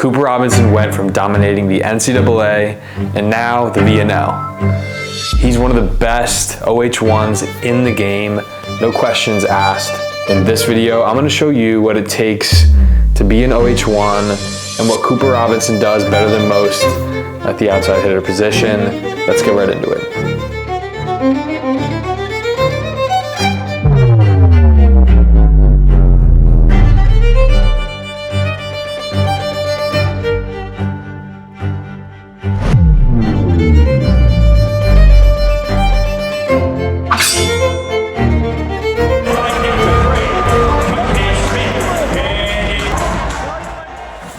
Cooper Robinson went from dominating the NCAA and now the VNL. He's one of the best OH1s in the game, no questions asked. In this video, I'm going to show you what it takes to be an OH1 and what Cooper Robinson does better than most at the outside hitter position. Let's get right into it.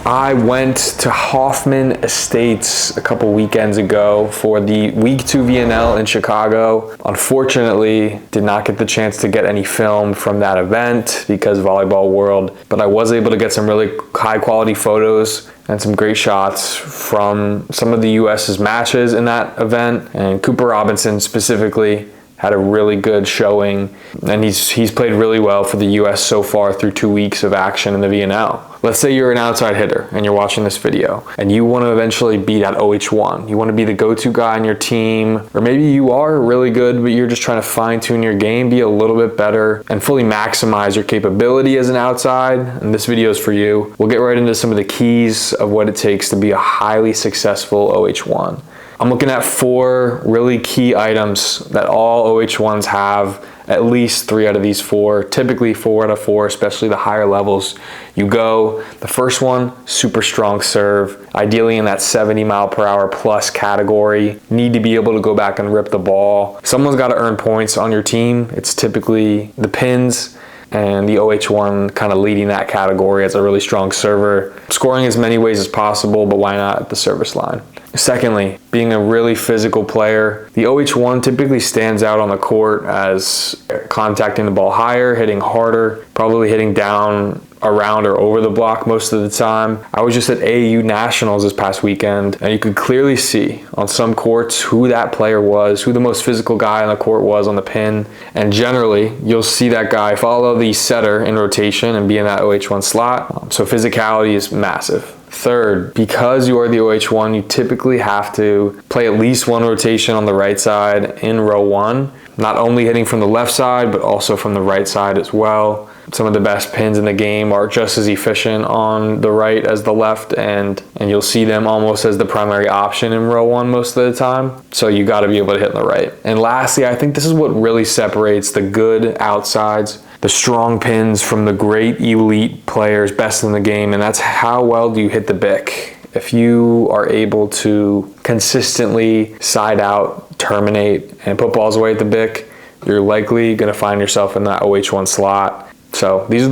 I went to Hoffman Estates a couple weekends ago for the Week 2 VNL in Chicago. Unfortunately, did not get the chance to get any film from that event because Volleyball World, but I was able to get some really high quality photos and some great shots from some of the US's matches in that event. And Cooper Robinson specifically had a really good showing, and he's played really well for the US so far through 2 weeks of action in the VNL. Let's say you're an outside hitter and you're watching this video and you want to eventually be that OH1. You want to be the go-to guy on your team, or maybe you are really good but you're just trying to fine-tune your game, be a little bit better, and fully maximize your capability as an outside. And this video is for you. We'll get right into some of the keys of what it takes to be a highly successful OH1. I'm looking at 4 really key items that all OH1s have, at least 3 out of these 4, typically 4 out of 4, especially the higher levels you go. The first one, super strong serve, ideally in that 70 mile per hour plus category. Need to be able to go back and rip the ball. Someone's got to earn points on your team. It's typically the pins, and the OH1 kind of leading that category as a really strong server. Scoring as many ways as possible, but why not at the service line? Secondly, being a really physical player. The OH1 typically stands out on the court as contacting the ball higher, hitting harder, probably hitting down, around, or over the block most of the time. I was just at AAU Nationals this past weekend, and you could clearly see on some courts who that player was, who the most physical guy on the court was on the pin. And generally, you'll see that guy follow the setter in rotation and be in that OH1 slot. So physicality is massive. Third, because you are the OH1, you typically have to play at least one rotation on the right side in row 1, not only hitting from the left side, but also from the right side as well. Some of the best pins in the game are just as efficient on the right as the left, and you'll see them almost as the primary option in row 1 most of the time. So you got to be able to hit in the right. And lastly, I think this is what really separates the good outsides, the strong pins, from the great elite players, best in the game, and that's how well do you hit the bick. If you are able to consistently side out, terminate, and put balls away at the bick, you're likely going to find yourself in that OH1 slot. So these are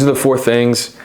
the 4 things,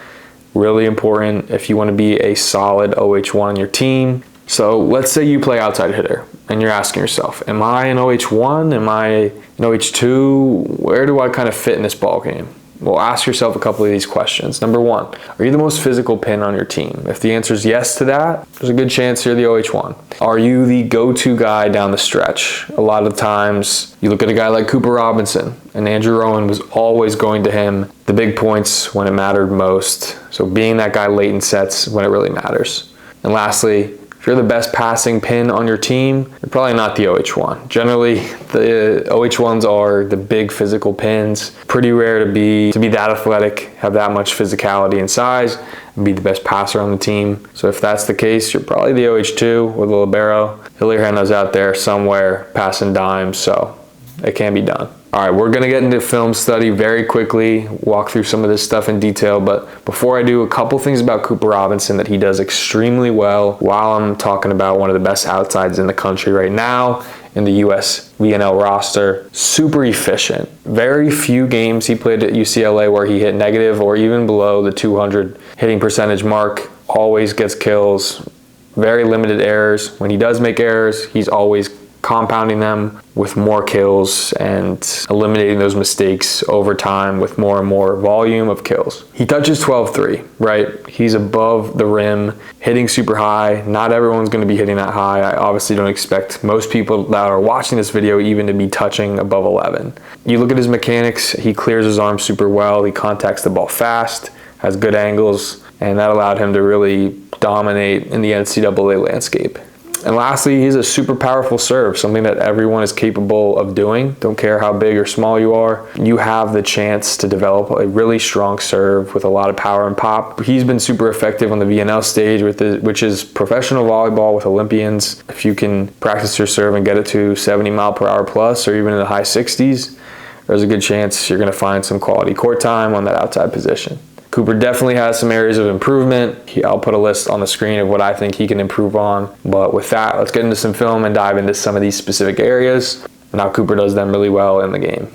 really important if you want to be a solid OH1 on your team. So let's say you play outside hitter and you're asking yourself, am I an OH1? Am I an OH2? Where do I kind of fit in this ball game? Well, ask yourself a couple of these questions. Number 1, are you the most physical pin on your team? If the answer is yes to that, there's a good chance you're the OH1. Are you the go-to guy down the stretch? A lot of times you look at a guy like Cooper Robinson, and Andrew Rowan was always going to him the big points when it mattered most. So being that guy late in sets when it really matters. And lastly, if you're the best passing pin on your team, you're probably not the OH1. Generally, the OH1s are the big physical pins. Pretty rare to be that athletic, have that much physicality and size, and be the best passer on the team. So if that's the case, you're probably the OH2 with a libero. Hilly Hernandez out there somewhere passing dimes, so it can be done. All right, we're gonna get into film study very quickly, walk through some of this stuff in detail, but before I do, a couple things about Cooper Robinson that he does extremely well while I'm talking about one of the best outsides in the country right now in the US VNL roster. Super efficient. Very few games he played at UCLA where he hit negative or even below the 200 hitting percentage mark. Always gets kills, very limited errors. When he does make errors, he's always compounding them with more kills and eliminating those mistakes over time with more and more volume of kills. He touches 12-3, right? He's above the rim, hitting super high. Not everyone's going to be hitting that high. I obviously don't expect most people that are watching this video even to be touching above 11. You look at his mechanics, he clears his arm super well, he contacts the ball fast, has good angles, and that allowed him to really dominate in the NCAA landscape. And lastly, he's a super powerful serve, something that everyone is capable of doing. Don't care how big or small you are. You have the chance to develop a really strong serve with a lot of power and pop. He's been super effective on the VNL stage, which is professional volleyball with Olympians. If you can practice your serve and get it to 70 mile per hour plus, or even in the high 60s, there's a good chance you're going to find some quality court time on that outside position. Cooper definitely has some areas of improvement. I'll put a list on the screen of what I think he can improve on. But with that, let's get into some film and dive into some of these specific areas and how Cooper does them really well in the game.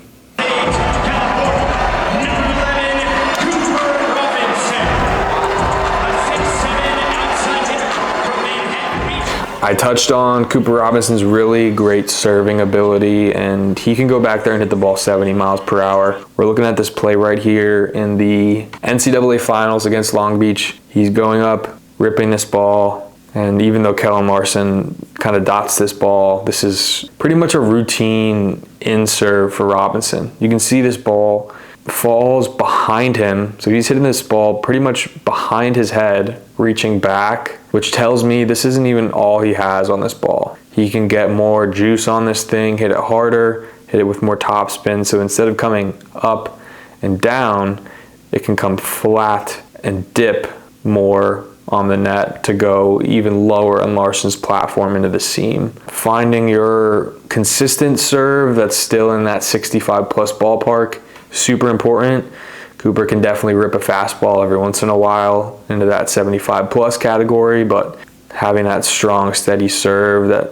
I touched on Cooper Robinson's really great serving ability, and he can go back there and hit the ball 70 miles per hour. We're looking at this play right here in the NCAA finals against Long Beach. He's going up, ripping this ball, and even though Kellen Larson kind of dots this ball, this is pretty much a routine in serve for Robinson. You can see this ball falls behind him, so he's hitting this ball pretty much behind his head, reaching back, which tells me this isn't even all he has on this ball. He can get more juice on this thing, hit it harder, hit it with more topspin, so instead of coming up and down, it can come flat and dip more on the net to go even lower on Larson's platform into the seam. Finding your consistent serve that's still in that 65 plus ballpark, super important. Cooper can definitely rip a fastball every once in a while into that 75 plus category, but having that strong, steady serve that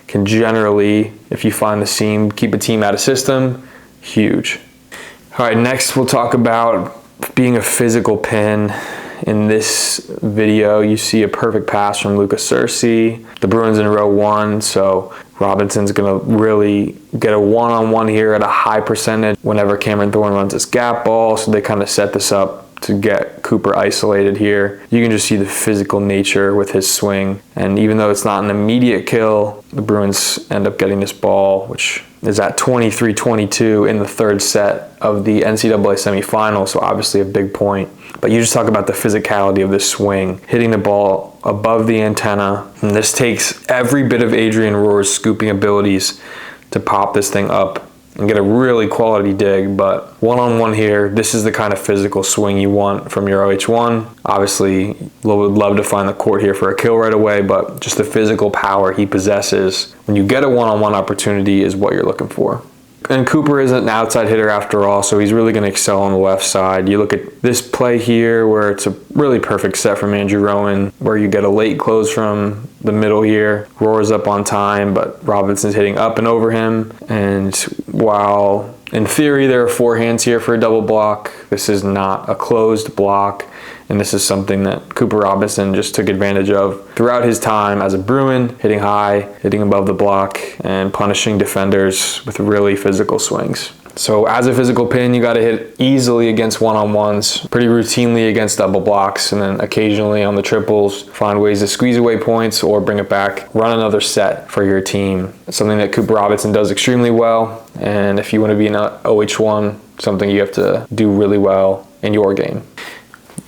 can generally, if you find the seam, keep a team out of system, huge. All right, next we'll talk about being a physical pin. In this video, you see a perfect pass from Luca Cerci. The Bruins in row one, so Robinson's gonna really get a one-on-one here at a high percentage whenever Cameron Thorne runs this gap ball, so they kind of set this up to get Cooper isolated here. You can just see the physical nature with his swing, and even though it's not an immediate kill, the Bruins end up getting this ball, which is at 23-22 in the third set of the NCAA semifinal, so obviously a big point. But you just talk about the physicality of this swing, hitting the ball above the antenna, and this takes every bit of Adrian Rohr's scooping abilities to pop this thing up and get a really quality dig. But one-on-one here, this is the kind of physical swing you want from your OH1. Obviously, would love to find the court here for a kill right away, but just the physical power he possesses when you get a one-on-one opportunity is what you're looking for. And Cooper isn't an outside hitter after all, so he's really going to excel on the left side. You look at this play here where it's a really perfect set from Andrew Rowan, where you get a late close from the middle here. Rohr's up on time, but Robinson's hitting up and over him. And while in theory there are forehands here for a double block, this is not a closed block. And this is something that Cooper Robinson just took advantage of throughout his time as a Bruin, hitting high, hitting above the block, and punishing defenders with really physical swings. So as a physical pin, you got to hit easily against one-on-ones, pretty routinely against double blocks, and then occasionally on the triples, find ways to squeeze away points or bring it back, run another set for your team. It's something that Cooper Robinson does extremely well, and if you want to be an OH1, something you have to do really well in your game.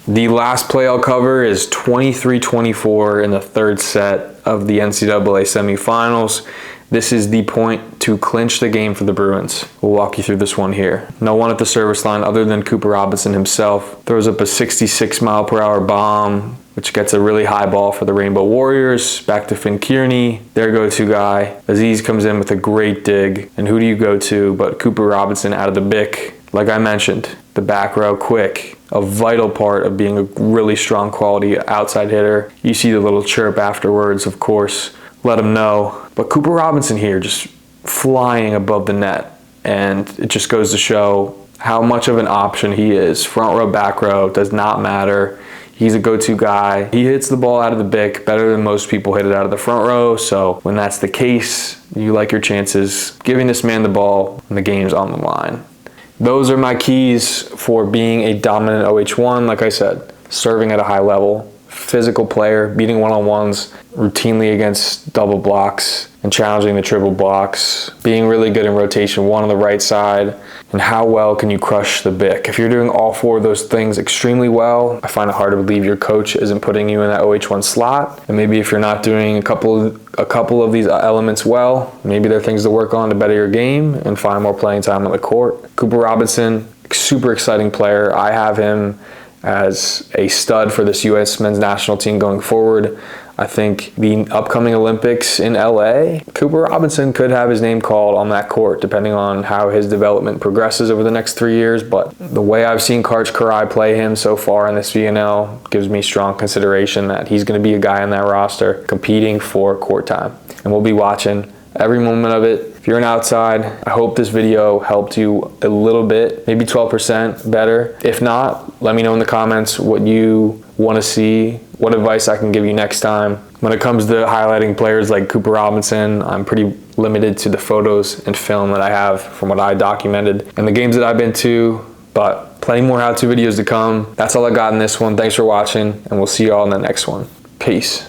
The last play I'll cover is 23-24 in the third set of the NCAA semifinals. This is the point to clinch the game for the Bruins. We'll walk you through this one here. No one at the service line other than Cooper Robinson himself. Throws up a 66 mile per hour bomb, which gets a really high ball for the Rainbow Warriors. Back to Finn Kearney, their go-to guy. Aziz comes in with a great dig. And who do you go to but Cooper Robinson out of the BIC? Like I mentioned, the back row quick, a vital part of being a really strong quality outside hitter. You see the little chirp afterwards, of course. Let him know. But Cooper Robinson here just flying above the net, and it just goes to show how much of an option he is. Front row, back row, does not matter. He's a go-to guy. He hits the ball out of the BIC better than most people hit it out of the front row, so when that's the case, you like your chances giving this man the ball when the game's on the line. Those are my keys for being a dominant OH1. Like I said, serving at a high level, physical player, beating one-on-ones routinely against double blocks, and challenging the triple blocks, being really good in rotation 1 on the right side, and how well can you crush the BIC. If you're doing all 4 of those things extremely well, I find it hard to believe your coach isn't putting you in that OH1 slot. And maybe if you're not doing a couple of these elements well, maybe there are things to work on to better your game and find more playing time on the court. Cooper Robinson, super exciting player. I have him as a stud for this U.S. men's national team going forward. I think the upcoming Olympics in LA, Cooper Robinson could have his name called on that court depending on how his development progresses over the next 3 years. But the way I've seen Karch Karai play him so far in this VNL gives me strong consideration that he's going to be a guy on that roster competing for court time. And we'll be watching every moment of it. If you're an outside, I hope this video helped you a little bit, maybe 12% better. If not, let me know in the comments what you want to see, what advice I can give you next time. When it comes to highlighting players like Cooper Robinson, I'm pretty limited to the photos and film that I have from what I documented and the games that I've been to, but plenty more how-to videos to come. That's all I got in this one. Thanks for watching, and we'll see you all in the next one. Peace.